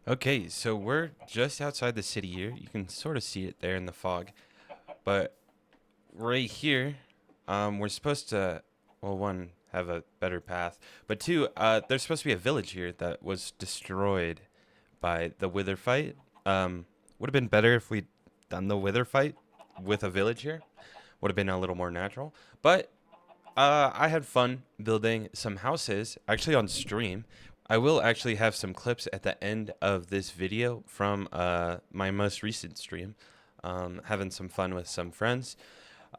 Okay, so we're just outside the city here. You can sort of see it there in the fog. But right here, we're supposed to, well, one, have a better path. But two, there's supposed to be a village here that was destroyed by the wither fight. Would have been better if we'd done the wither fight with a village here. Would have been a little more natural. But I had fun building some houses, actually on stream. I will actually have some clips at the end of this video from my most recent stream, having some fun with some friends.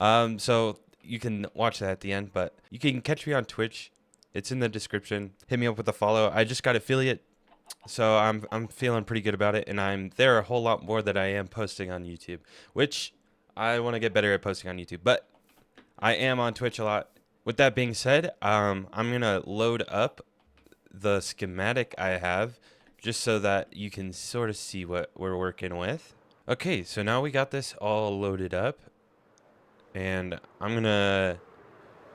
So you can watch that at the end, but you can catch me on Twitch. It's in the description. Hit me up with a follow. I just got affiliate, so I'm feeling pretty good about it, and I'm there a whole lot more than I am posting on YouTube, which I want to get better at posting on YouTube, but I am on Twitch a lot. With that being said, I'm gonna load up the schematic I have just so that you can sort of see what we're working with. Okay, so now we got this all loaded up, and I'm gonna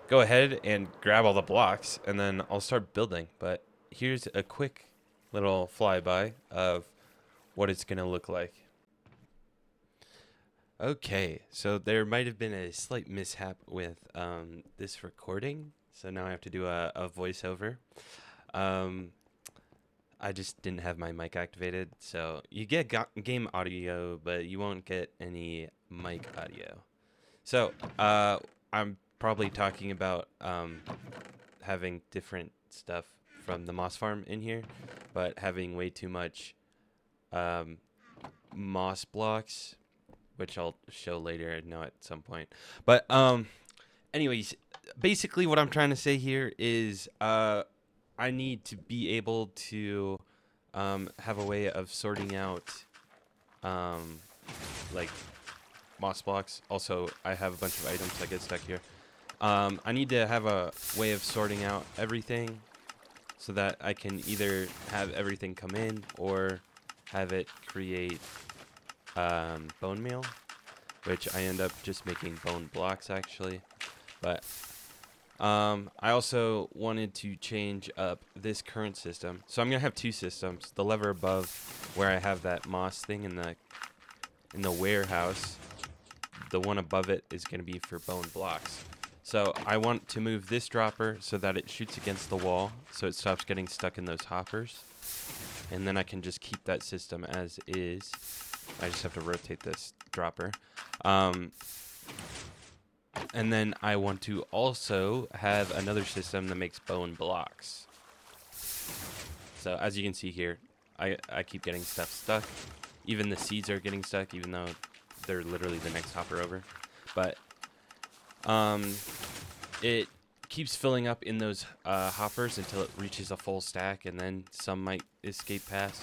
go ahead and grab all the blocks, and then I'll start building. But here's a quick little flyby of what it's gonna look like. Okay, so there might have been a slight mishap with this recording, so now I have to do a voiceover. Um, I just didn't have my mic activated, so you get game audio, but you won't get any mic audio. So I'm probably talking about having different stuff from the moss farm in here, but having way too much moss blocks, which I'll show later, I know at some point. But anyways, basically what I'm trying to say here is I need to be able to have a way of sorting out like moss blocks. Also, I have a bunch of items that get stuck here. I need to have a way of sorting out everything so that I can either have everything come in or have it create bone meal, which I end up just making bone blocks actually. But I also wanted to change up this current system. So I'm gonna have two systems. The lever above where I have that moss thing in the warehouse. The one above it is gonna be for bone blocks. So I want to move this dropper so that it shoots against the wall so it stops getting stuck in those hoppers. And then I can just keep that system as is. I just have to rotate this dropper. And then I want to also have another system that makes bone blocks. So as you can see here, I keep getting stuff stuck. Even the seeds are getting stuck, even though they're literally the next hopper over. But it keeps filling up in those hoppers until it reaches a full stack, and then some might escape past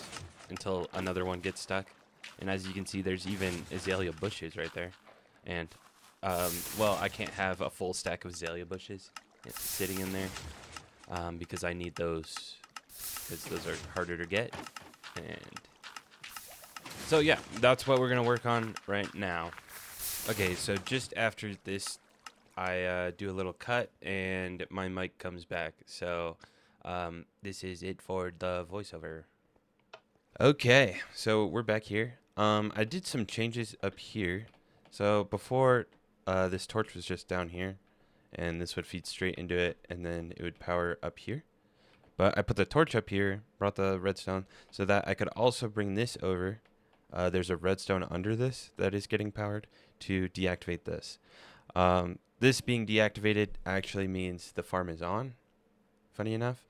until another one gets stuck. And as you can see, there's even azalea bushes right there. And well, I can't have a full stack of azalea bushes sitting in there because I need those, because those are harder to get. And so yeah, that's what we're gonna work on right now. Okay, so just after this, I do a little cut and my mic comes back. So this is it for the voiceover. Okay, so we're back here. I did some changes up here. So before, this torch was just down here, and this would feed straight into it, and then it would power up here. But I put the torch up here, brought the redstone, so that I could also bring this over. There's a redstone under this that is getting powered to deactivate this. This being deactivated actually means the farm is on, funny enough.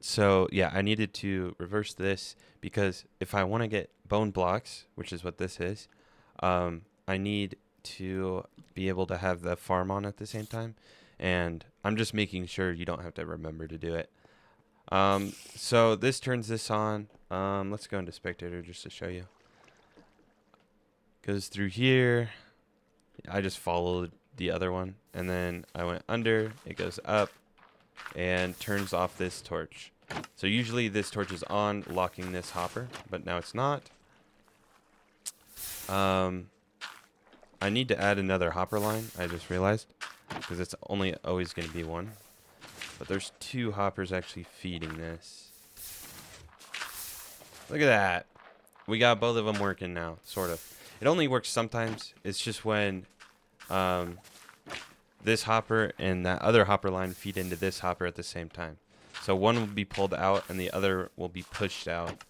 So yeah, I needed to reverse this because if I want to get bone blocks, which is what this is, I need to be able to have the farm on at the same time. And I'm just making sure you don't have to remember to do it. So this turns this on. Let's go into spectator just to show you. Goes through here. I just followed the other one, and then I went under. It goes up and turns off this torch. So usually this torch is on, locking this hopper, but now it's not. I need to add another hopper line, I just realized, because it's only always going to be one. But there's two hoppers actually feeding this. Look at that. We got both of them working now, sort of. It only works sometimes. It's just when this hopper and that other hopper line feed into this hopper at the same time. So one will be pulled out and the other will be pushed out.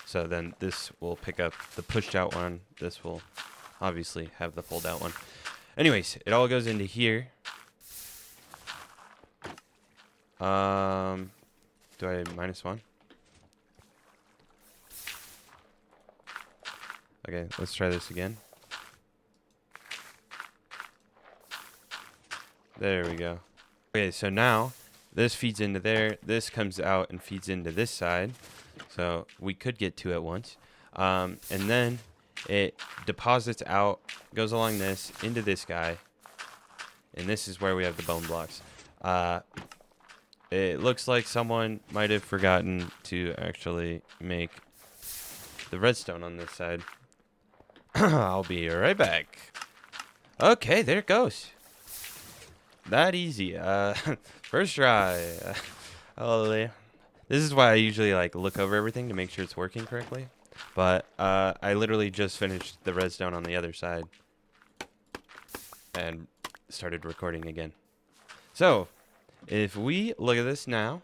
So then this will pick up the pushed out one. This will obviously have the pulled out one. Anyways, it all goes into here. Do I -1? Okay, let's try this again. There we go. Okay, so now this feeds into there. This comes out and feeds into this side. So we could get two at once. And then it deposits out, goes along this, into this guy. And this is where we have the bone blocks. It looks like someone might have forgotten to actually make the redstone on this side. I'll be right back. Okay, there it goes. That easy. First try. Hallelujah. This is why I usually like look over everything to make sure it's working correctly. But I literally just finished the redstone on the other side and started recording again. So if we look at this now,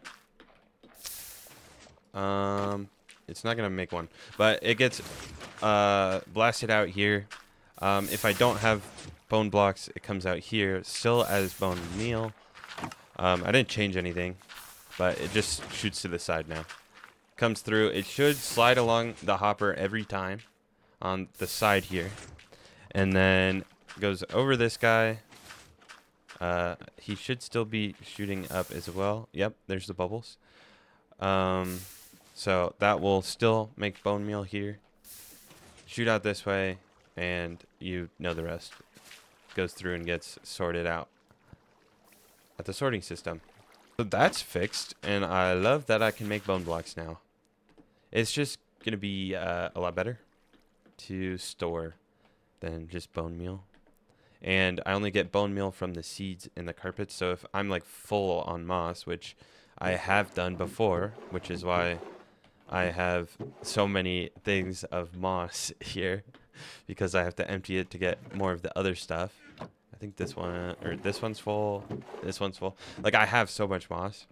it's not gonna make one, but it gets blasted out here. If I don't have bone blocks, it comes out here still as bone meal. I didn't change anything, but it just shoots to the side now. Comes through. It should slide along the hopper every time on the side here, and then goes over this guy. He should still be shooting up as well. Yep, there's the bubbles. So that will still make bone meal here. Shoot out this way, and you know the rest. Goes through and gets sorted out at the sorting system. So that's fixed, and I love that I can make bone blocks now. It's just going to be a lot better to store than just bone meal. And I only get bone meal from the seeds in the carpet, so if I'm like full on moss, which I have done before, which is why I have so many things of moss here, because I have to empty it to get more of the other stuff. I think this one, or this one's full, this one's full. Like, I have so much moss,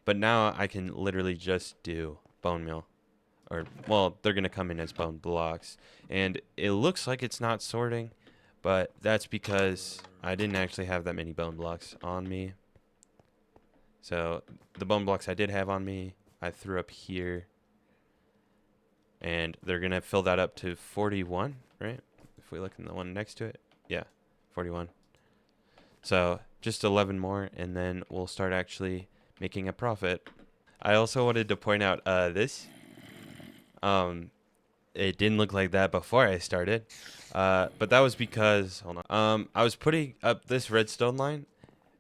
but now I can literally just do bone meal. Or, well, they're going to come in as bone blocks. And it looks like it's not sorting, but that's because I didn't actually have that many bone blocks on me. So, the bone blocks I did have on me, I threw up here. And they're going to fill that up to 41, right? If we look in the one next to it. Yeah, 41. So just 11 more, and then we'll start actually making a profit. I also wanted to point out this. It didn't look like that before I started. But that was because, hold on. I was putting up this redstone line,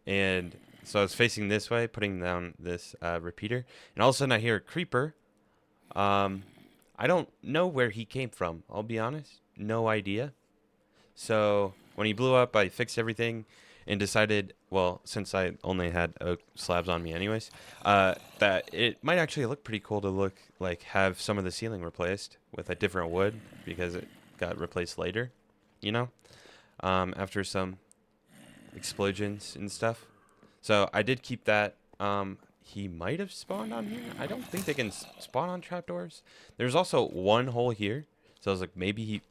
and so I was facing this way, putting down this repeater. And all of a sudden I hear a creeper. I don't know where he came from, I'll be honest. No idea. So when he blew up, I fixed everything and decided, well, since I only had oak slabs on me anyways, that it might actually look pretty cool to look like have some of the ceiling replaced with a different wood, because it got replaced later, you know, after some explosions and stuff. So I did keep that. He might have spawned on here. I don't think they can spawn on trapdoors. There's also one hole here, so I was like, maybe he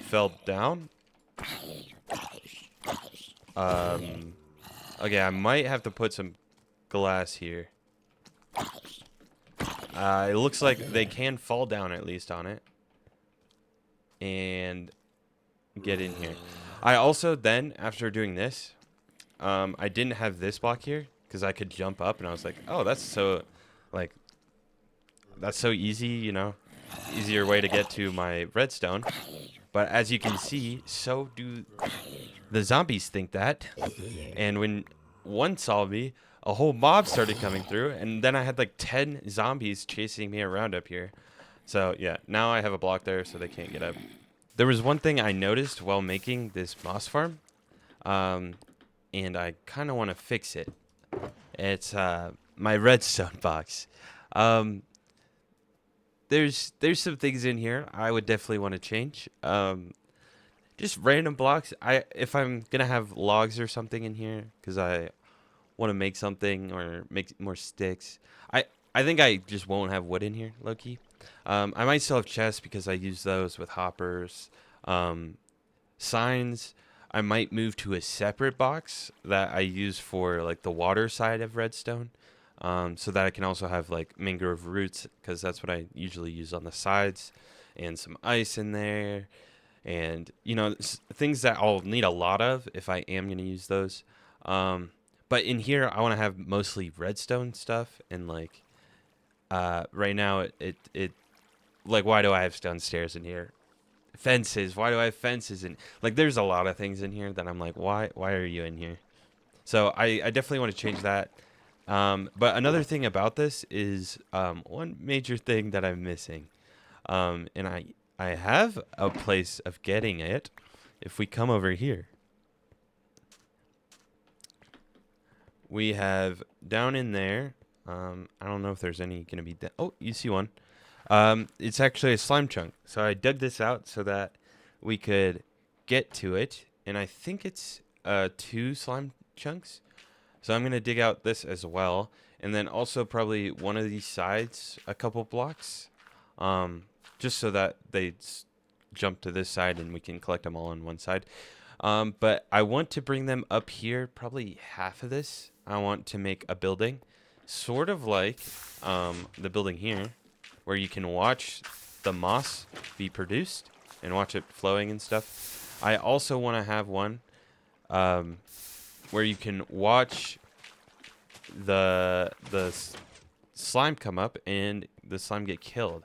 fell down. Okay, I might have to put some glass here. It looks like they can fall down at least on it and get in here. I also then, after doing this, I didn't have this block here because I could jump up, and I was like, oh, that's so, like, that's so easy, you know, easier way to get to my redstone. But as you can see, so do the zombies think that. And when one saw me, a whole mob started coming through, and then I had like 10 zombies chasing me around up here. So yeah, now I have a block there so they can't get up. There was one thing I noticed while making this moss farm, and I kind of want to fix it. It's my redstone box. there's some things in here I would definitely want to change. Just random blocks. If I'm gonna have logs or something in here, because I want to make something or make more sticks. I think I just won't have wood in here, low key. I might still have chests because I use those with hoppers. Um, Signs, I might move to a separate box that I use for like the water side of redstone. So that I can also have like mangrove roots because that's what I usually use on the sides, and some ice in there, and things that I'll need a lot of if I am going to use those. But in here I want to have mostly redstone stuff, and like right now it like, why do I have stone stairs in here? Fences, why do I have fences? And like there's a lot of things in here that I'm like, why are you in here? So I definitely want to change that. But another thing about this is one major thing that I'm missing, and I have a place of getting it. If we come over here, we have down in there. I don't know if there's any gonna be. Oh, you see one. It's actually a slime chunk. So I dug this out so that we could get to it, and I think it's 2 slime chunks. So I'm gonna dig out this as well, and then also probably one of these sides, a couple blocks, just so that they jump to this side and we can collect them all on one side. But I want to bring them up here, probably half of this. I want to make a building, sort of like the building here, where you can watch the moss be produced and watch it flowing and stuff. I also want to have one where you can watch the slime come up and the slime get killed.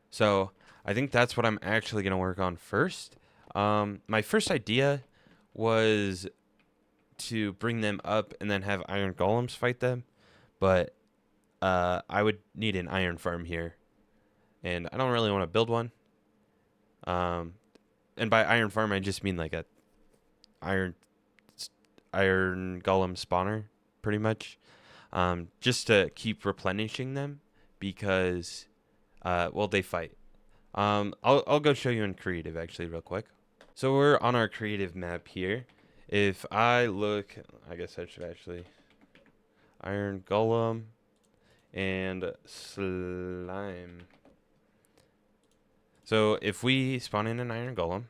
So I think that's what I'm actually going to work on first. My first idea was to bring them up and then have iron golems fight them, but I would need an iron farm here, and I don't really want to build one. And by iron farm, I just mean like a iron golem spawner, pretty much, just to keep replenishing them because, well, they fight. I'll go show you in creative actually real quick. So we're on our creative map here. If I look, I guess I should actually iron golem and slime. So if we spawn in an iron golem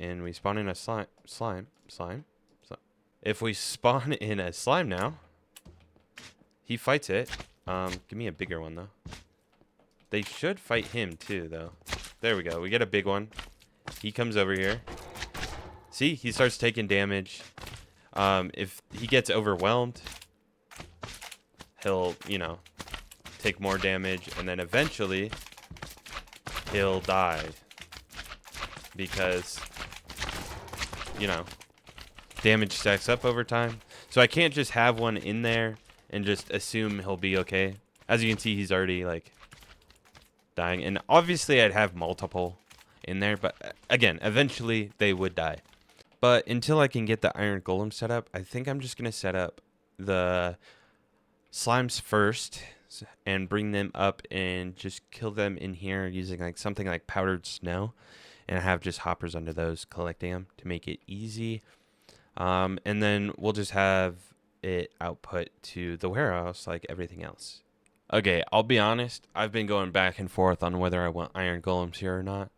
and we spawn in a slime. If we spawn in a slime now, he fights it. Give me a bigger one though. They should fight him too though. There we go. We get a big one. He comes over here. See, he starts taking damage. If he gets overwhelmed, he'll, take more damage, and then eventually he'll die because, damage stacks up over time. So I can't just have one in there and just assume he'll be okay. As you can see, he's already like dying, and obviously I'd have multiple in there, but again, eventually they would die. But until I can get the iron golem set up, I think I'm just going to set up the slimes first and bring them up and just kill them in here using like something like powdered snow, and have just hoppers under those collecting them to make it easy. And then we'll just have it output to the warehouse like everything else. Okay, I'll be honest, I've been going back and forth on whether I want iron golems here or not.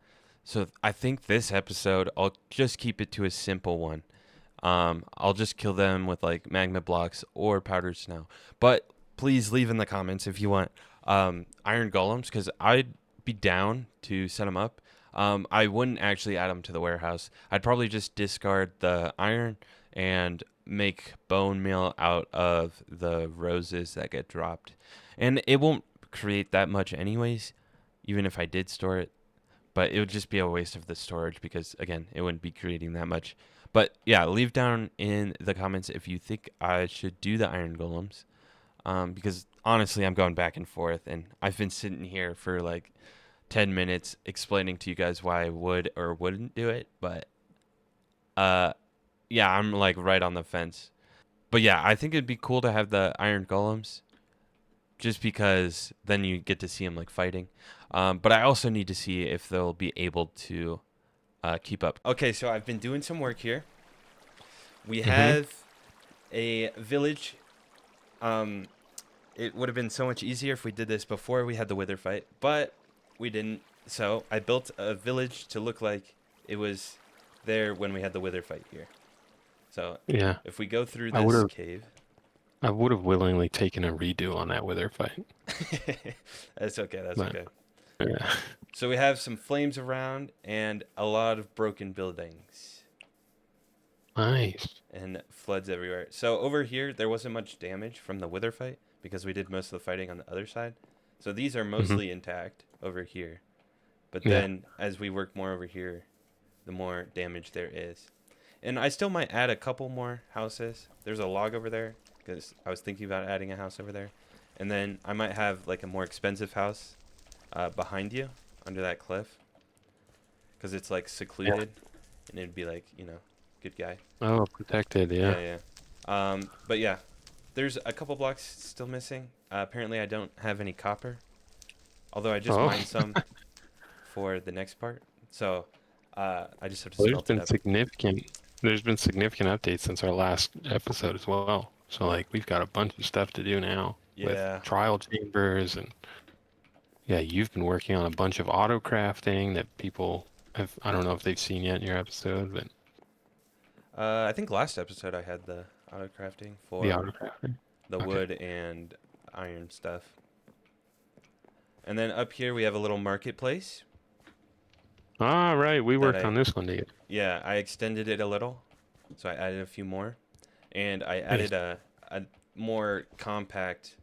So I think this episode, I'll just keep it to a simple one. I'll just kill them with like magma blocks or powdered snow. But please leave in the comments if you want iron golems, because I'd be down to set them up. I wouldn't actually add them to the warehouse. I'd probably just discard the iron and make bone meal out of the roses that get dropped. And it won't create that much anyways, even if I did store it. But it would just be a waste of the storage because, again, it wouldn't be creating that much. But yeah, leave down in the comments if you think I should do the iron golems. Because honestly, I'm going back and forth, and I've been sitting here for like 10 minutes explaining to you guys why I would or wouldn't do it. But yeah, I'm like right on the fence. But yeah, I think it'd be cool to have the iron golems. just because then you get to see them like fighting. But I also need to see if they'll be able to keep up. Okay, so I've been doing some work here. We Mm-hmm. have a village. Um, it would have been so much easier if we did this before we had the wither fight, but we didn't. So I built a village to look like it was there when we had the wither fight here. So Yeah. if we go through I would this have cave, I would have willingly taken a redo on that wither fight. that's okay. That's But okay. yeah. So we have some flames around and a lot of broken buildings Nice. and floods everywhere. So over here, there wasn't much damage from the wither fight because we did most of the fighting on the other side. So these are Mm-hmm. mostly intact over here. But Yeah. then as we work more over here, the more damage there is. And I still might add a couple more houses. There's a log over there because I was thinking about adding a house over there. And then I might have like a more expensive house behind you under that cliff because it's like Yeah. secluded and it'd be like, good guy. Oh, protected. Yeah, Yeah. yeah. But yeah, there's a couple blocks still missing. Apparently, I don't have any copper, although I just Oh, mined some for the next part. So I just have to well, smelt it up. there's been significant updates since our last episode as well. So like we've got a bunch of stuff to do now with Yeah. trial chambers and yeah, you've been working on a bunch of auto crafting that people have, I don't know if they've seen yet in your episode, but I think last episode I had the auto crafting the for auto crafting. the Okay. wood and iron stuff. And then up here we have a little marketplace All right, we that worked on this one together. yeah, I extended it a little. So I added a few more. And I Nice. added a more compact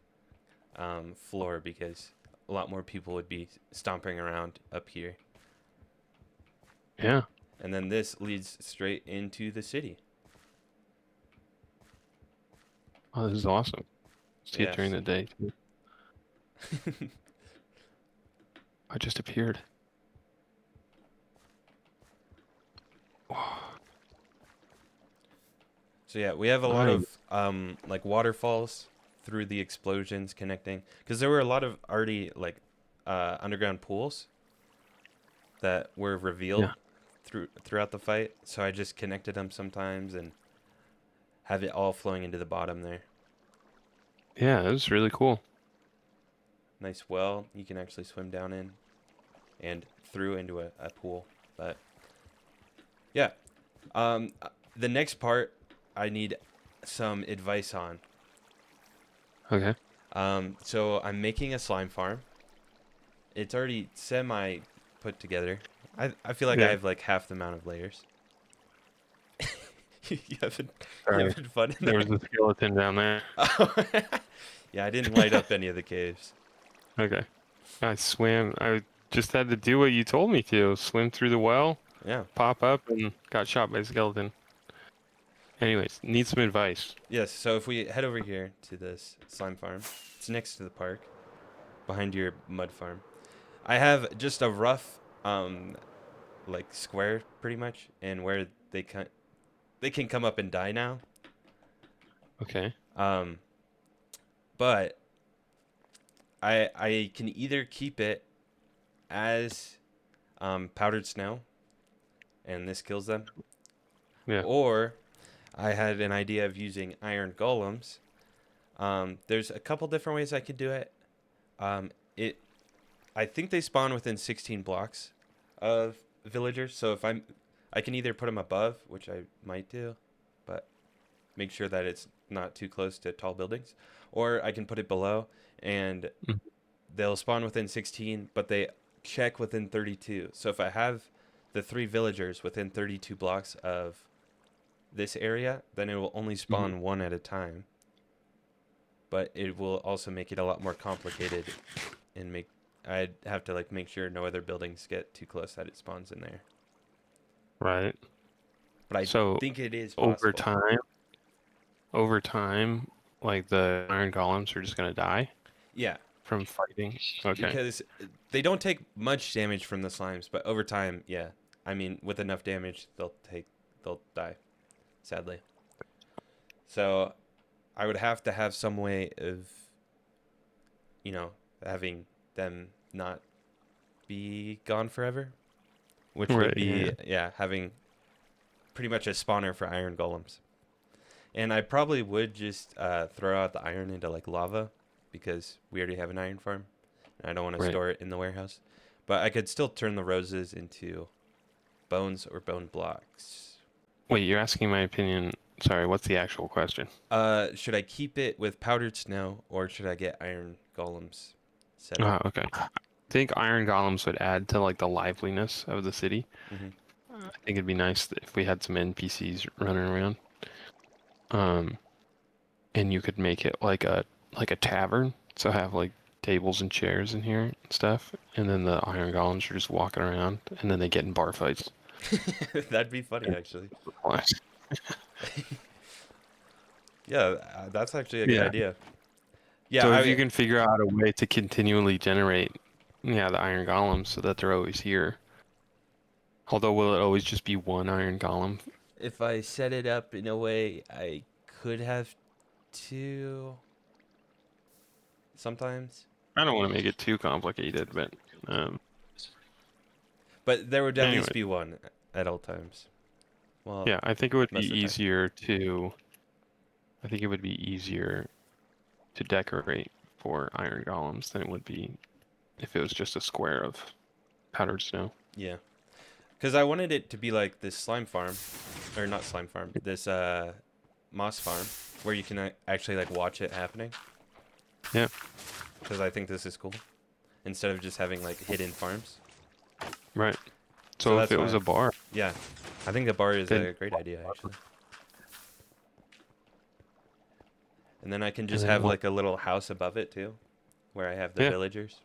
floor because a lot more people would be stomping around up here. Yeah. And then this leads straight into the city. Oh, this is awesome. See it during Yes. the day too. I just appeared. So yeah, we have a lot Nice. of like waterfalls through the explosions connecting because there were a lot of already like underground pools that were revealed Yeah. throughout the fight. So I just connected them sometimes and have it all flowing into the bottom there. Yeah, it was really cool. Nice well you can actually swim down in and through into a pool. But yeah, the next part I need some advice on. Okay. So I'm making a slime farm. It's already semi put together. I feel like I Yeah. have like half the amount of layers. you having you Sorry. having fun in There was there? a skeleton down there. Oh. Yeah, I didn't light up any of the caves. Okay. I swam. I just had to do what you told me to. Swim through the well, Yeah. pop up, and got shot by a skeleton. Anyways, need some advice. Yes. So if we head over here to this slime farm, it's next to the park, behind your mud farm. I have just a rough like square pretty much, and where they can come up and die now. Okay. Um, but I can either keep it as powdered snow, and this kills them, Yeah. or I had an idea of using iron golems. There's a couple different ways I could do it. It I think they spawn within 16 blocks of villagers, so I can either put them above, which I might do, but make sure that it's not too close to tall buildings, or I can put it below and Mm. they'll spawn within 16, but they check within 32. So if I have the 3 villagers within 32 blocks of this area, then it will only Mhm. spawn one at a time. But it will also make it a lot more complicated and I'd have to like make sure no other buildings get too close that it spawns in there. Right. But I So think it is over possible. time, over time, like the iron golems are just gonna die Yeah, from fighting. Okay. because they don't take much damage from the slimes, but over time, yeah. I mean, with enough damage, they'll die, sadly. So I would have to have some way of you know, having them not be gone forever, which would Right. Yeah. be, yeah, having pretty much a spawner for iron golems. And I probably would just throw out the iron into like lava because we already have an iron farm. And I don't want to Right. store it in the warehouse. But I could still turn the roses into bones or bone blocks. Wait, you're asking my opinion. Sorry, what's the actual question? Should I keep it with powdered snow or should I get iron golems set up? Okay. I think iron golems would add to like the liveliness of the city. Hmm. I think it'd be nice if we had some NPCs running around. Um, and you could make it like a tavern, so have like tables and chairs in here and stuff, and then the iron golems are just walking around, and then they get in bar fights. That'd be funny, actually. Yeah, Yeah, that's actually a good idea. Yeah, so if you can figure out a way to continually generate, yeah, the iron golems so that they're always here. Although, will it always just be one iron golem? if I set it up in a way I could have two sometimes, I don't want to make it too complicated, but um, but there would at anyway, least be one at all times. Well, yeah, I think it would be most of the time. easier to. I think it would be easier to decorate for iron golems than it would be if it was just a square of powdered snow. Yeah, because I wanted it to be like this slime farm, or not slime farm, this moss farm, where you can actually like watch it happening. Yeah. Because I think this is cool, instead of just having like hidden farms. Right. So So if that's it was why. a bar, Yeah, I think the bar is then a great idea actually. And then I can and just then have what? like a little house above it too, where I have the Yeah. villagers.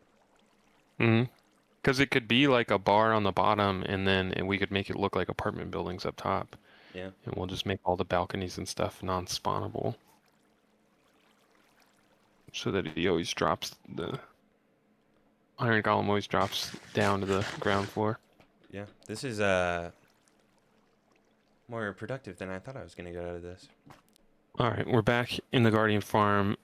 Because it could be like a bar on the bottom, and we could make it look like apartment buildings up top, Yeah. and we'll just make all the balconies and stuff non-spawnable, so that he always drops the iron golem always drops down to the ground floor. Yeah. This is more productive than I thought I was gonna get out of this. All right, we're back in the Guardian Farm.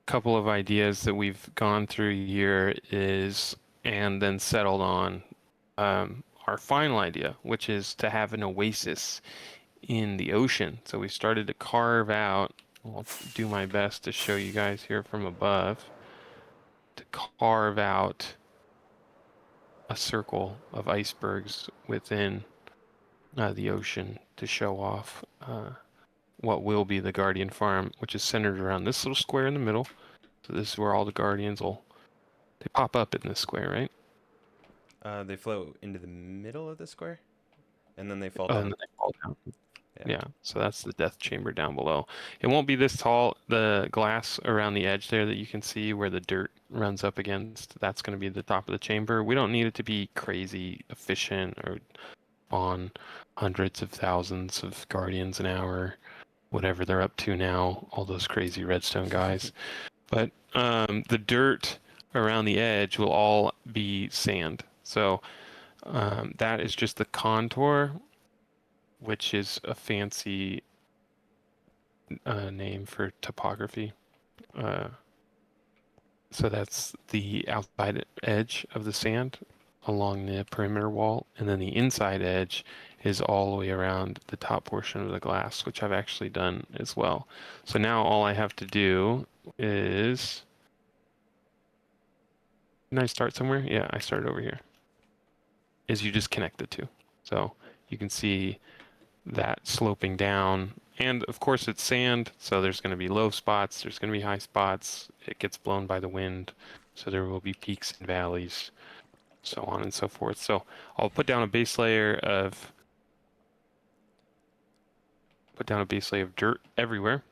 Couple of ideas that we've gone through here is, and then settled on our final idea, which is to have an oasis in the ocean. So we started to carve out, I'll do my best to show you guys here from above, to carve out a circle of icebergs within the ocean to show off what will be the Guardian Farm, which is centered around this little square in the middle. So this is where all the Guardians they pop up in this square, right? They float into the middle of the square, and then they fall And down. then they fall down. Yeah. Yeah, so that's the death chamber down below. It won't be this tall. The glass around the edge there that you can see where the dirt runs up against, that's going to be the top of the chamber. We don't need it to be crazy efficient or on hundreds of thousands of guardians an hour, whatever they're up to now, all those crazy redstone guys. But the dirt around the edge will all be sand. So that is just the contour, which is a fancy name for topography. Uh, so that's the outside edge of the sand along the perimeter wall, and then the inside edge is all the way around the top portion of the glass, which I've actually done as well. So now all I have to do is, can I start somewhere? Yeah, I started over here. Is you just connect the two. So you can see that sloping down, and of course it's sand, so there's going to be low spots, there's going to be high spots, it gets blown by the wind, so there will be peaks and valleys, so on and so forth. So I'll put down a base layer of dirt everywhere,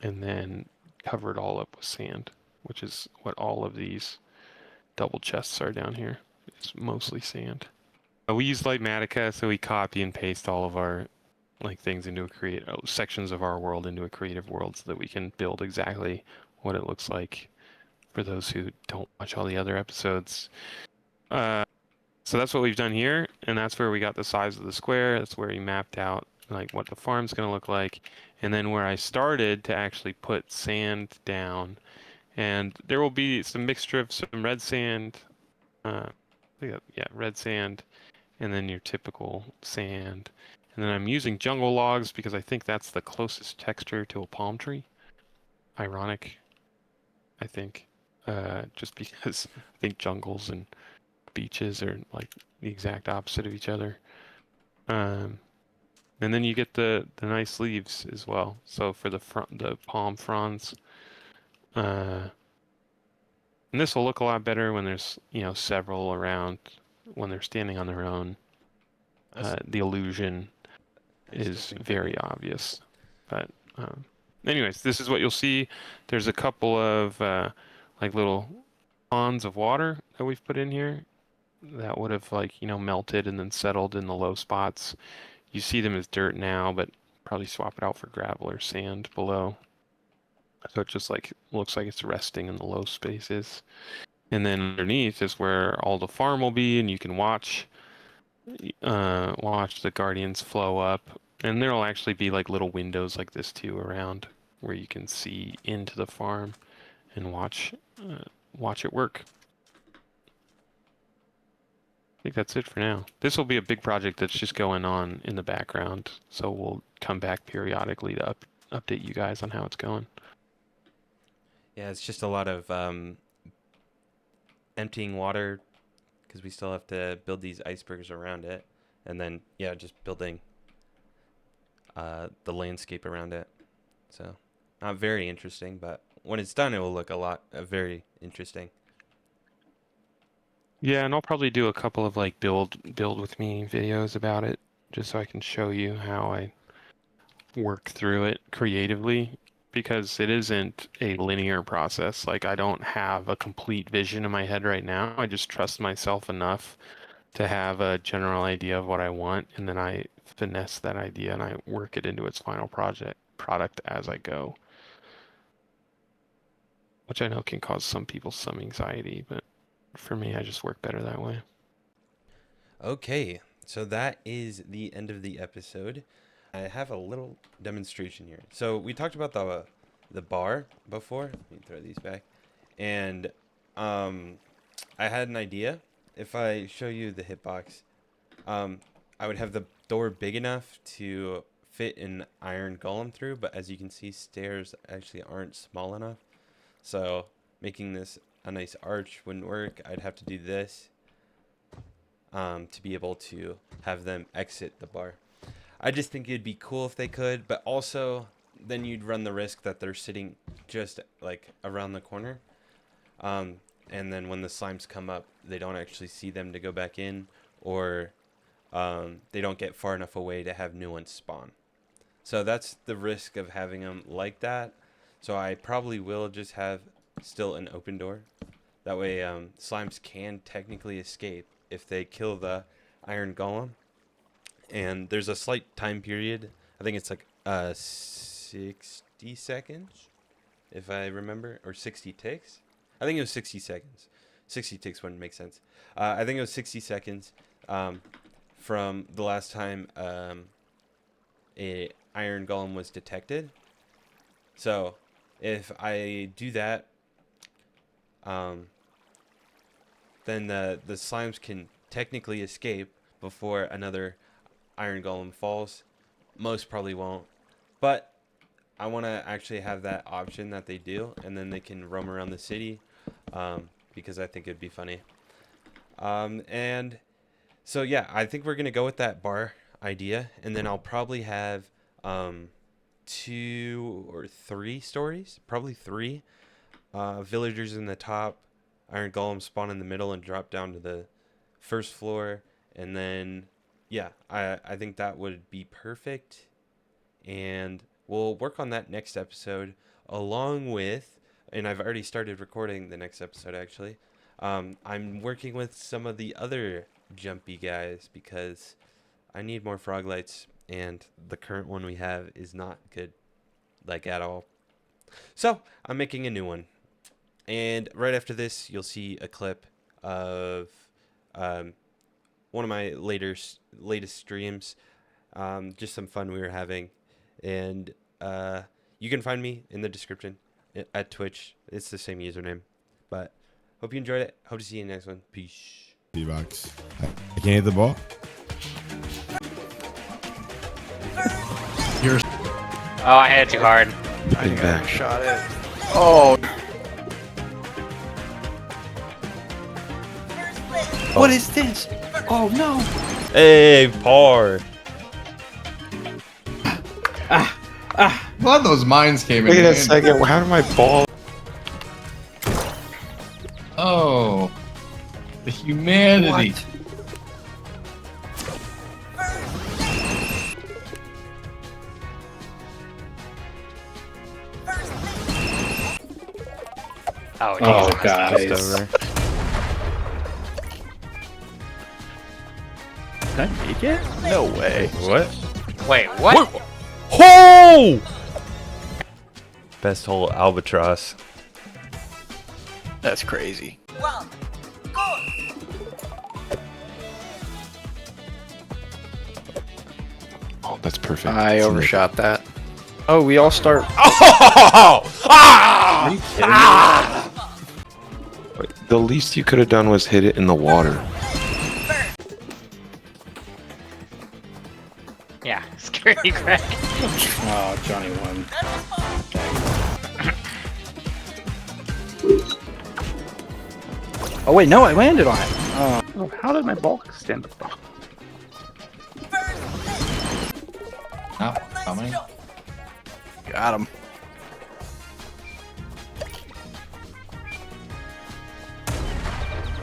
and then cover it all up with sand, which is what all of these double chests are down here. It's mostly sand. We use Lightmatica, so we copy and paste all of our things into sections of our world into a creative world so that we can build exactly what it looks like for those who don't watch all the other episodes. So that's what we've done here, and that's where we got the size of the square. That's where we mapped out like what the farm's going to look like, and then where I started to actually put sand down And there will be some mixture of some red sand, yeah, red sand, and then your typical sand. And then I'm using jungle logs because I think that's the closest texture to a palm tree. Ironic, I think. Just because I think jungles and beaches are like the exact opposite of each other. Um, and then you get the nice leaves as well. So for the palm fronds, uh, and this will look a lot better when there's, several around. When they're standing on their own, That's the illusion that's is definitely pretty. very obvious. But anyways, this is what you'll see. There's a couple of like little ponds of water that we've put in here that would have like, melted and then settled in the low spots. You see them as dirt now, but probably swap it out for gravel or sand below. So it just like looks like it's resting in the low spaces. And then underneath is where all the farm will be, and you can watch the guardians flow up. And there'll actually be like little windows like this too around where you can see into the farm and watch it work. I think that's it for now. This will be a big project that's just going on in the background, so we'll come back periodically to update you guys on how it's going. Yeah, it's just a lot of emptying water because we still have to build these icebergs around it, and then yeah, just building the landscape around it. So not very interesting, but when it's done, it will look a lot very interesting. Yeah, and I'll probably do a couple of like build with me videos about it, just so I can show you how I work through it creatively, because it isn't a linear process. Like I don't have a complete vision in my head right now. I just trust myself enough to have a general idea of what I want, and then I finesse that idea and I work it into its final product as I go, which I know can cause some people some anxiety, but for me, I just work better that way. Okay, so that is the end of the episode. I have a little demonstration here. So we talked about the bar before. Let me throw these back, and um, I had an idea. If I show you the hitbox, um, I would have the door big enough to fit an iron golem through, but as you can see, stairs actually aren't small enough. So making this a nice arch wouldn't work. I'd have to do this to be able to have them exit the bar. I just think it'd be cool if they could, but also then you'd run the risk that they're sitting just like around the corner. Um, and then when the slimes come up, they don't actually see them to go back in, or they don't get far enough away to have new ones spawn. So that's the risk of having them like that. So I probably will just have still an open door. That way, slimes can technically escape if they kill the iron golem. And there's a slight time period. I think it's like 60 seconds, if I remember, or 60 ticks. I think it was 60 seconds. 60 ticks wouldn't make sense. I think it was 60 seconds from the last time a iron golem was detected. So if I do that, um, then the slimes can technically escape before another iron golem falls. Most probably won't, but I want to actually have that option that they do, and then they can roam around the city, because I think it'd be funny. And so yeah, I think we're gonna go with that bar idea, and then I'll probably have two or three stories, probably three. Villagers in the top, iron golem spawn in the middle and drop down to the first floor, and then yeah, I think that would be perfect, and we'll work on that next episode along with, and I've already started recording the next episode actually. I'm working with some of the other jumpy guys because I need more frog lights, and the current one we have is not good, like at all. So I'm making a new one. And right after this, you'll see a clip of um, one of my latest streams. Just some fun we were having, and you can find me in the description. at Twitch. It's the same username. But hope you enjoyed it. Hope to see you in the next one. Peace. D-box. I can't hit the ball. Oh, I hit it too hard. I think I shot it. Oh, What is this? Oh no! Hey, par. Glad those mines came in. Wait a handy. second. How did my ball? Oh, the humanity. What? oh, Oh, Jesus. guys. Did I make it? No way. What? Wait, what? Hole! Best hole albatross. That's crazy. Oh, that's perfect. I overshot that. Oh, we all start. Oh! Ah! The least you could have done was hit it in the water. Yeah, security crack. Oh, Johnny won. Oh wait, no, I landed on it. Oh, how did my ball stand up? Oh, how many? Got him.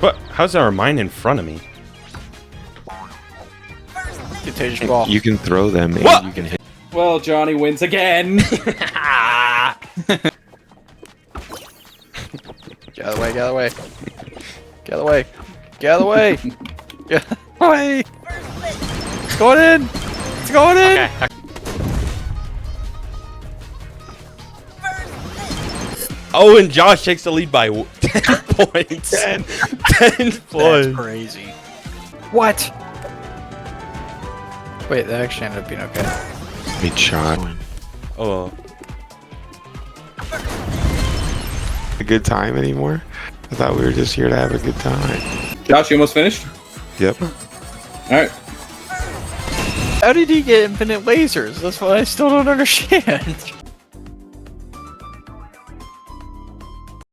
What? How's our mine in front of me? Contagious ball. You can throw them and What? you can hit. Well, Johnny wins again. Get out of the way. Get out of the way. Get out of the way. Get out of the way. Get out of the way. It's going in. It's going in. Okay. Oh, and Josh takes the lead by 10 points. 10 That's points. crazy. What? Wait, that actually ended up being okay. Great shot. Oh. A good time anymore? I thought we were just here to have a good time. Josh, you almost finished? Yep. Alright. How did he get infinite lasers? That's what I still don't understand.